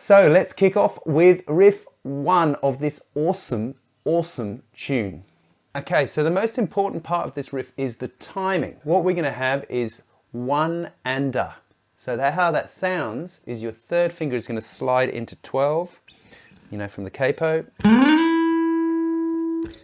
So let's kick off with riff 1 of this awesome tune. Okay, so the most important part of this riff is the timing. What we're going to have is 1-ander. So how that sounds is your third finger is going to slide into 12, you know, from the capo.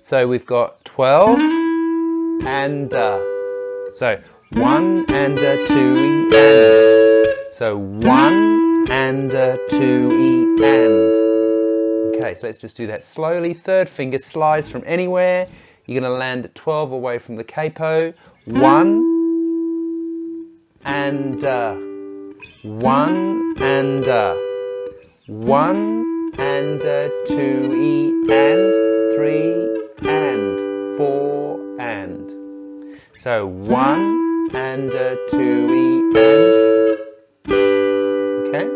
So we've got 12, ander. So 1-ander, 2-E, and. So 1-ander, 2-E, and. Okay, so let's just do that slowly. Third finger slides from anywhere. You're going to land at 12 away from the capo. 1-ander, 1-ander, 1-ander, 2-E, and 3 and 4 and. So 1-ander, 2-E, and. Okay.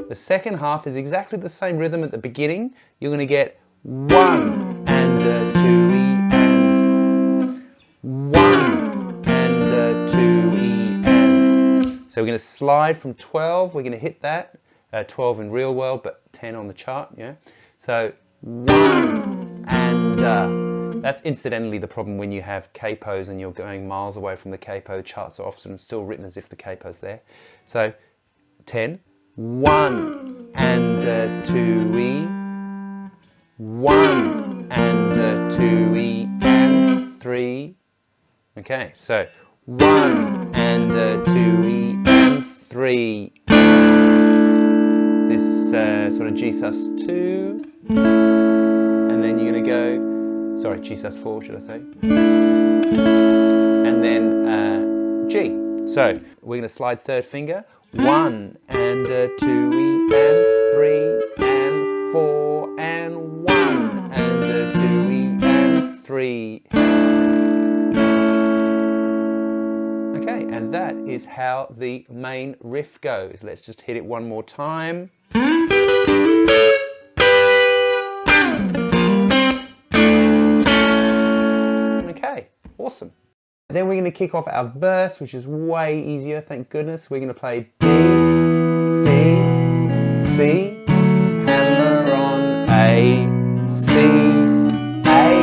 The second half is exactly the same rhythm at the beginning. You're going to get 1-ander, 2-E, and 1-ander, 2-E, and. So we're going to slide from 12. We're going to hit that 12 in real world, but 10 on the chart. Yeah. So 1-ander. That's incidentally the problem when you have capos and you're going miles away from the capo. Charts are often still written as if the capo's there. So 10. 1-ander, 2-E, 1-ander, 2-E, and 3. Okay, so 1-ander, 2-E, and 3. This sort of G sus2, and then you're going to go, sorry, G sus4 should I say, and then G. So we're going to slide third finger, 1-ander, 2-E, and 3 and 4 and 1-ander, 2-E, and 3. Okay, and that is how the main riff goes. Let's just hit it one more time. Okay, awesome. Then we're going to kick off our verse, which is way easier, thank goodness. We're going to play D, D, C, hammer on A, C, A,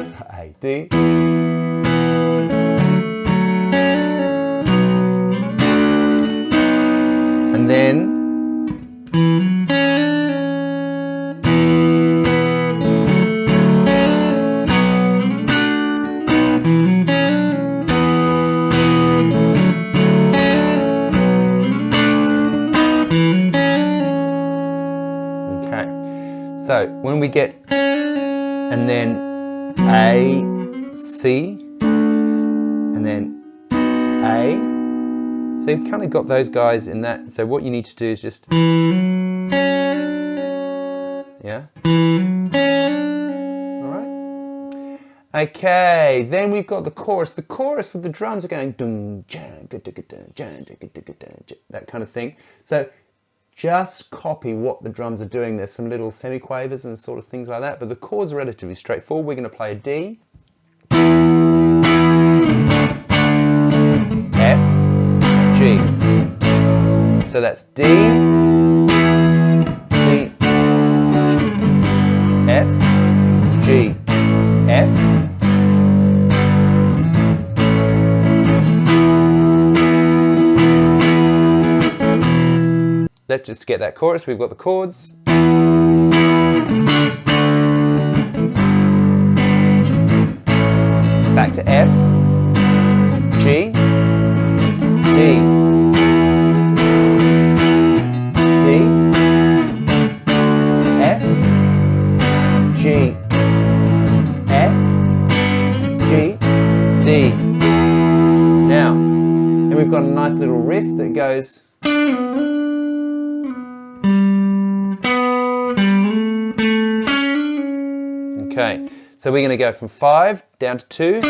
so A, D. And then so when we get, and then A, C, and then A. So you've kind of got those guys in that. So what you need to do is just, yeah. All right. Okay, then we've got the chorus. The chorus with the drums are going, that kind of thing. So just copy what the drums are doing. There's some little semiquavers and sort of things like that, but the chords are relatively straightforward. We're going to play a D, F, G. So that's D, C, F, G, F, let's just get that chorus. We've got the chords. Back to F, G, D, D, F, G, F, G, D. Now, then we've got a nice little riff that goes. Okay, so we're going to go from 5 down to 2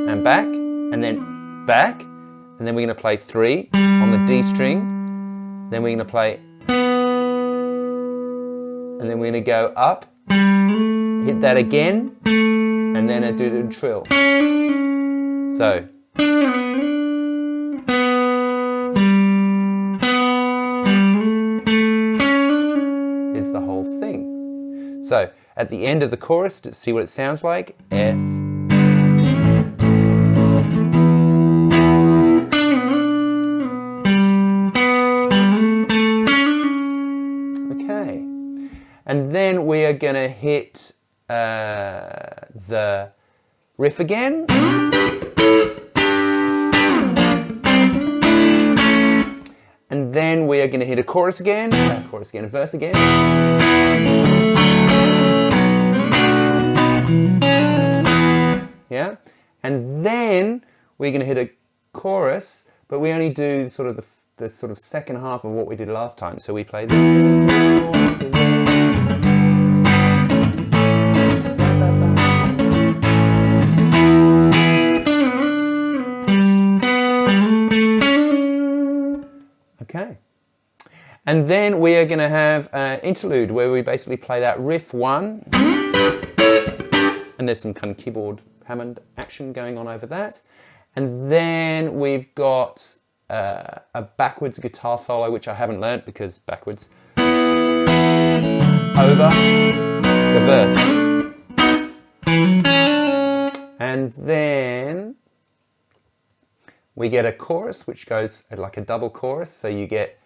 and back, and then back, and then we're going to play 3 on the D string, then we're going to play, and then we're going to go up, hit that again, and then do the trill. So the whole thing. So at the end of the chorus, to see what it sounds like, F. Okay. And then we are going to hit the riff again. And then we are going to hit a chorus again, a verse again. Yeah. And then we're going to hit a chorus, but we only do sort of the sort of second half of what we did last time. So we play this. Okay. And then we are going to have an interlude where we basically play that riff one. And there's some kind of keyboard Hammond action going on over that. And then we've got a backwards guitar solo, which I haven't learnt because backwards. Over the verse. And then we get a chorus, which goes like a double chorus. So you get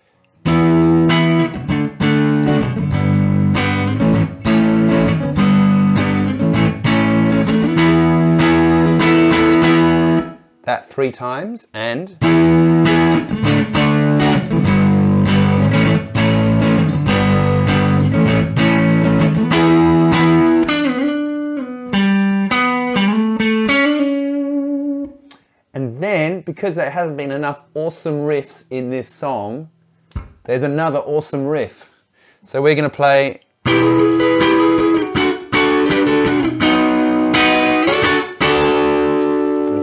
that 3 times and then, because there hasn't been enough awesome riffs in this song, there's another awesome riff. So we're going to play.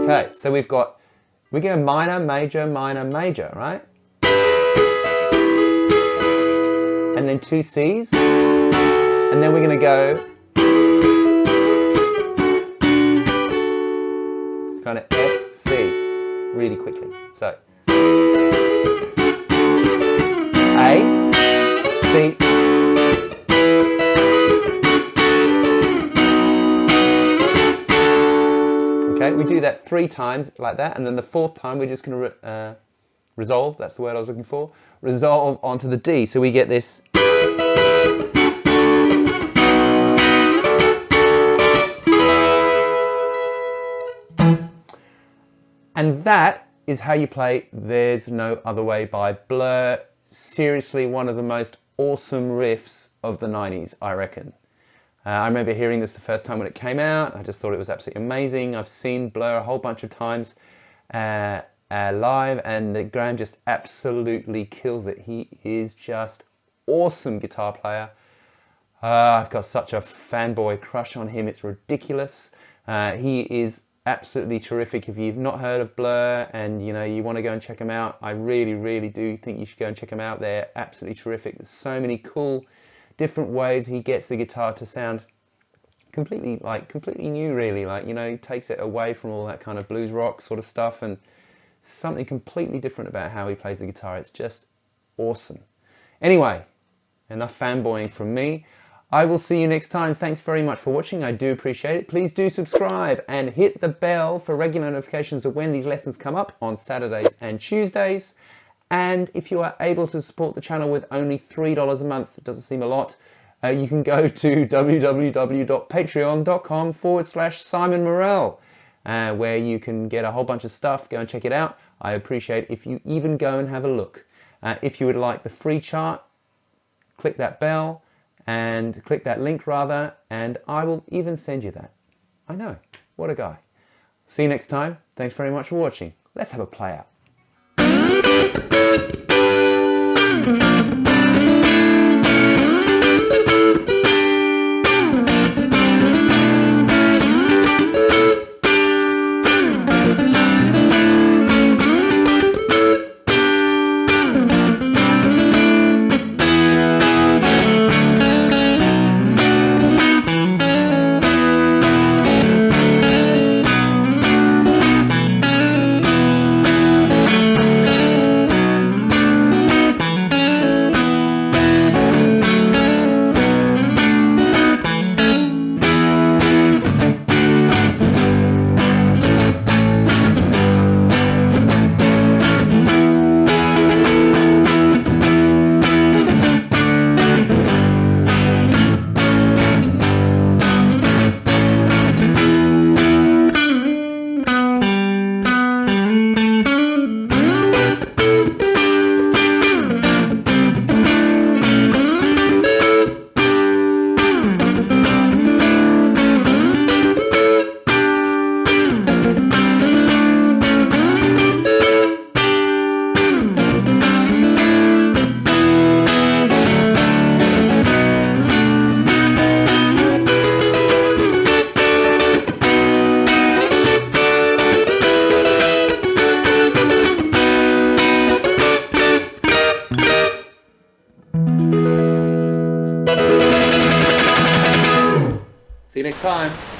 Okay, so we get a minor, major, minor, major, right? And then 2 Cs. And then we're going to go kind of F, C, really quickly. So A, C, okay, we do that 3 times like that, and then the 4th time we're just going to resolve, that's the word I was looking for, resolve onto the D. So we get this. And that is how you play There's No Other Way by Blur. Seriously, one of the most awesome riffs of the 90s, I reckon. I remember hearing this the first time when it came out. I just thought it was absolutely amazing. I've seen Blur a whole bunch of times live, and Graham just absolutely kills it. He is just awesome guitar player. I've got such a fanboy crush on him. It's ridiculous. He is absolutely terrific. If you've not heard of Blur and you want to go and check them out, I really, really do think you should go and check them out. They're absolutely terrific. There's so many cool different ways he gets the guitar to sound completely new, really. He takes it away from all that kind of blues rock sort of stuff and something completely different about how he plays the guitar. It's just awesome. Anyway, enough fanboying from me. I will see you next time. Thanks very much for watching. I do appreciate it. Please do subscribe and hit the bell for regular notifications of when these lessons come up on Saturdays and Tuesdays. And if you are able to support the channel with only $3 a month, it doesn't seem a lot, you can go to www.patreon.com/Simon Morell, where you can get a whole bunch of stuff. Go and check it out. I appreciate if you even go and have a look. If you would like the free chart, click that bell. And click that link rather, and I will even send you that. I know, what a guy. See you next time. Thanks very much for watching. Let's have a play out. See you next time.